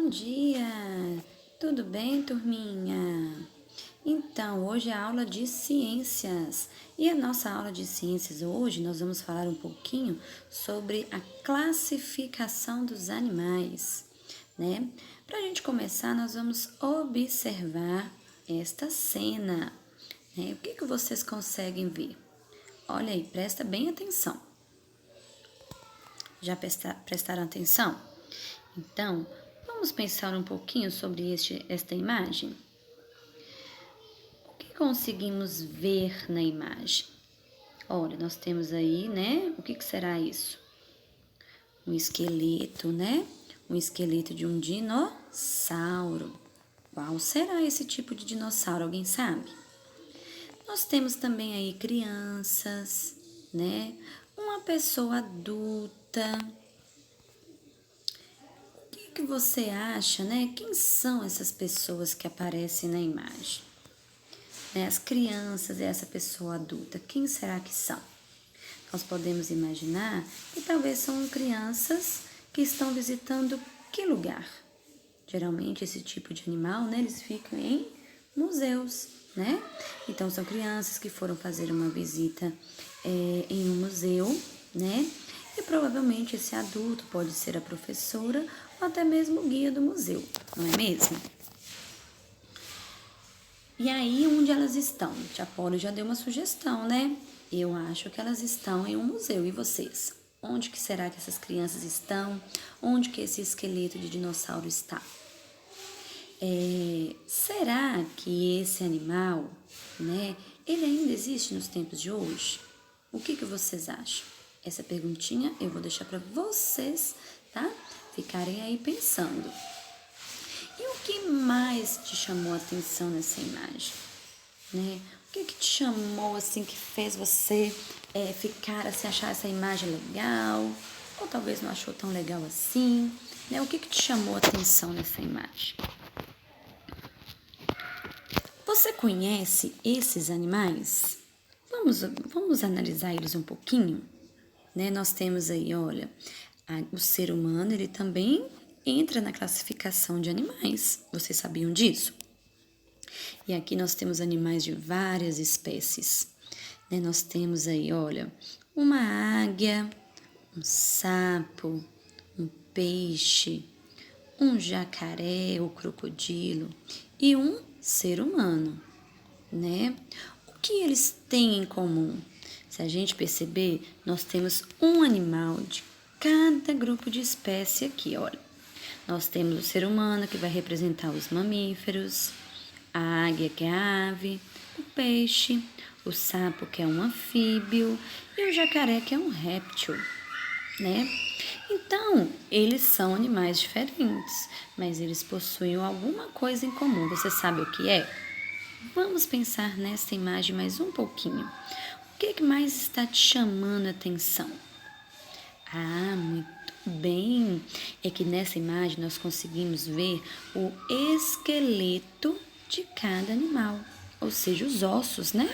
Bom dia! Tudo bem, turminha? Então, hoje é a aula de ciências. E a nossa aula de ciências hoje nós vamos falar um pouquinho sobre a classificação dos animais, né? Para a gente começar, nós vamos observar esta cena, né? O que vocês conseguem ver? Olha aí, presta bem atenção. Já prestaram atenção? Então, vamos pensar um pouquinho sobre esta imagem? O que conseguimos ver na imagem? Olha, nós temos aí, né? O que será isso? Um esqueleto, né? Um esqueleto de um dinossauro. Qual será esse tipo de dinossauro? Alguém sabe? Nós temos também aí crianças, né? Uma pessoa adulta. O que você acha, né? Quem são essas pessoas que aparecem na imagem? Né? As crianças e essa pessoa adulta, quem será que são? Nós podemos imaginar que talvez são crianças que estão visitando que lugar? Geralmente esse tipo de animal, né? Eles ficam em museus, né? Então são crianças que foram fazer uma visita em um museu, né? E provavelmente esse adulto pode ser a professora ou até mesmo o guia do museu, não é mesmo? E aí, onde elas estão? Tia Polly já deu uma sugestão, né? Eu acho que elas estão em um museu. E vocês? Onde que será que essas crianças estão? Onde que esse esqueleto de dinossauro está? Será que esse animal, né, ele ainda existe nos tempos de hoje? O que vocês acham? Essa perguntinha eu vou deixar para vocês, tá? Ficarem aí pensando. E o que mais te chamou a atenção nessa imagem? Né? O que te chamou, assim, que fez você ficar, assim, achar essa imagem legal? Ou talvez não achou tão legal assim? Né? O que te chamou a atenção nessa imagem? Você conhece esses animais? Vamos analisar eles um pouquinho? Né? Nós temos aí, olha, o ser humano, ele também entra na classificação de animais. Vocês sabiam disso? E aqui nós temos animais de várias espécies. Né? Nós temos aí, olha, uma águia, um sapo, um peixe, um jacaré ou crocodilo e um ser humano, né? O que eles têm em comum? Se a gente perceber, nós temos um animal de cada grupo de espécie aqui, olha. Nós temos o ser humano, que vai representar os mamíferos, a águia, que é a ave, o peixe, o sapo, que é um anfíbio, e o jacaré, que é um réptil, né? Então, eles são animais diferentes, mas eles possuem alguma coisa em comum. Você sabe o que é? Vamos pensar nessa imagem mais um pouquinho. O que mais está te chamando a atenção? Ah, muito bem! É que nessa imagem nós conseguimos ver o esqueleto de cada animal, ou seja, os ossos, né?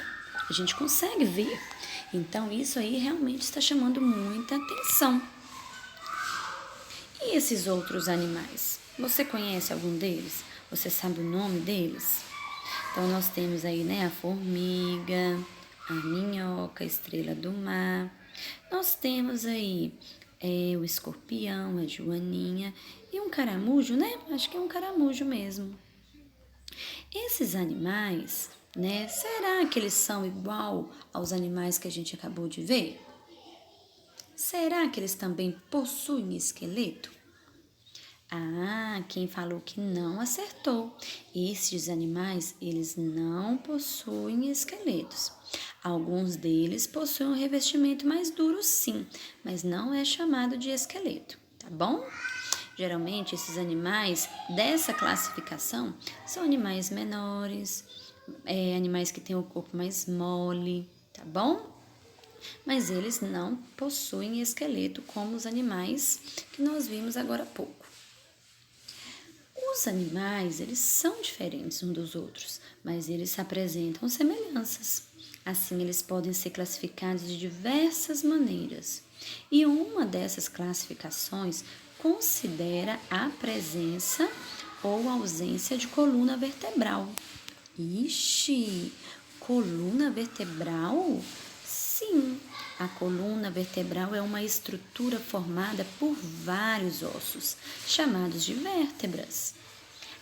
A gente consegue ver. Então, isso aí realmente está chamando muita atenção. E esses outros animais? Você conhece algum deles? Você sabe o nome deles? Então, nós temos aí, né, a formiga, a minhoca, a estrela do mar. Nós temos aí o escorpião, a joaninha e um caramujo, né? Acho que é um caramujo mesmo. Esses animais, né, será que eles são igual aos animais que a gente acabou de ver? Será que eles também possuem esqueleto? Ah, quem falou que não acertou. Esses animais, eles não possuem esqueletos. Alguns deles possuem um revestimento mais duro, sim, mas não é chamado de esqueleto, tá bom? Geralmente, esses animais dessa classificação são animais menores, animais que têm o corpo mais mole, tá bom? Mas eles não possuem esqueleto como os animais que nós vimos agora há pouco. Os animais, eles são diferentes uns dos outros, mas eles apresentam semelhanças. Assim, eles podem ser classificados de diversas maneiras. E uma dessas classificações considera a presença ou ausência de coluna vertebral. Ixi, coluna vertebral? Sim, a coluna vertebral é uma estrutura formada por vários ossos, chamados de vértebras.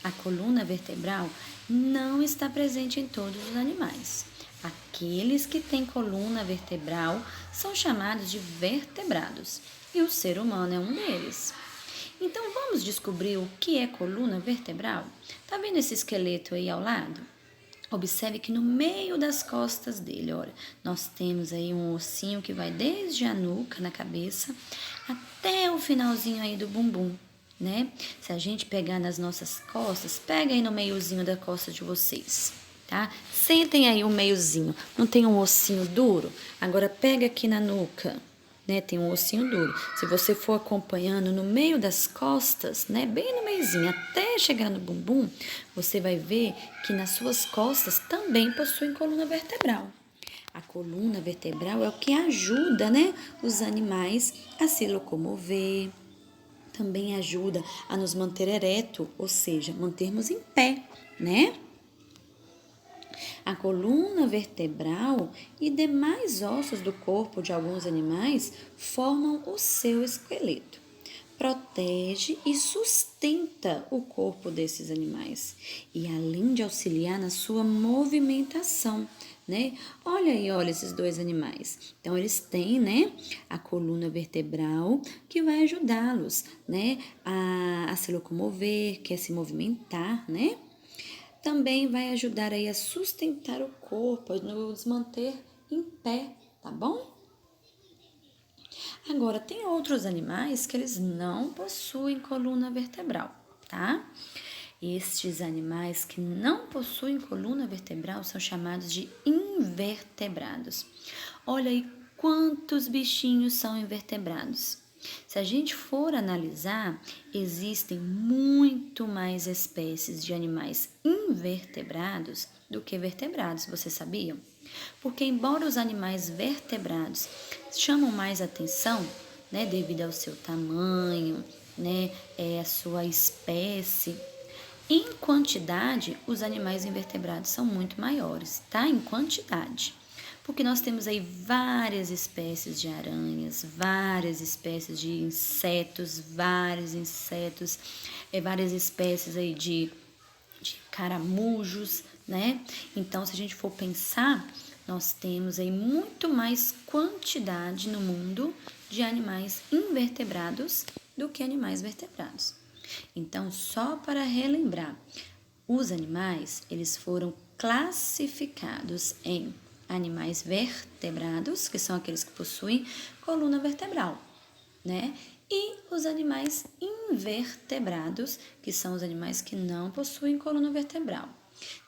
A coluna vertebral não está presente em todos os animais. Aqueles que têm coluna vertebral são chamados de vertebrados, e o ser humano é um deles. Então vamos descobrir o que é coluna vertebral? Tá vendo esse esqueleto aí ao lado? Observe que no meio das costas dele, olha, nós temos aí um ossinho que vai desde a nuca, na cabeça, até o finalzinho aí do bumbum, né? Se a gente pegar nas nossas costas, pega aí no meiozinho da costa de vocês, tá? Sentem aí o meiozinho, não tem um ossinho duro? Agora pega aqui na nuca, né? Tem um ossinho duro. Se você for acompanhando no meio das costas, né? Bem no meiozinho, até chegar no bumbum, você vai ver que nas suas costas também possuem coluna vertebral. A coluna vertebral é o que ajuda, né, os animais a se locomover, também ajuda a nos manter ereto, ou seja, mantermos em pé, né? A coluna vertebral e demais ossos do corpo de alguns animais formam o seu esqueleto. Protege e sustenta o corpo desses animais e além de auxiliar na sua movimentação, né? Olha aí, olha esses dois animais. Então eles têm, né, a coluna vertebral que vai ajudá-los, né, a se locomover, que é se movimentar, né? Também vai ajudar aí a sustentar o corpo, a nos manter em pé, tá bom? Agora, tem outros animais que eles não possuem coluna vertebral, tá? Estes animais que não possuem coluna vertebral são chamados de invertebrados. Olha aí quantos bichinhos são invertebrados. Se a gente for analisar, existem muito mais espécies de animais invertebrados do que vertebrados, vocês sabiam? Porque embora os animais vertebrados chamam mais atenção, né, devido ao seu tamanho, né, a sua espécie, em quantidade, os animais invertebrados são muito maiores, tá? Em quantidade. Porque nós temos aí várias espécies de aranhas, várias espécies de insetos, várias espécies aí de caramujos, né? Então, se a gente for pensar, nós temos aí muito mais quantidade no mundo de animais invertebrados do que animais vertebrados. Então, só para relembrar, os animais, eles foram classificados em animais vertebrados, que são aqueles que possuem coluna vertebral, né? E os animais invertebrados, que são os animais que não possuem coluna vertebral.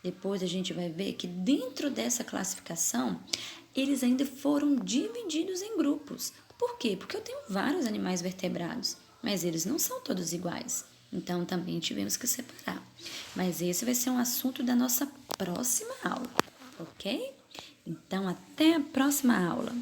Depois a gente vai ver que dentro dessa classificação, eles ainda foram divididos em grupos. Por quê? Porque eu tenho vários animais vertebrados, mas eles não são todos iguais. Então também tivemos que separar. Mas esse vai ser um assunto da nossa próxima aula, ok? Então até a próxima aula.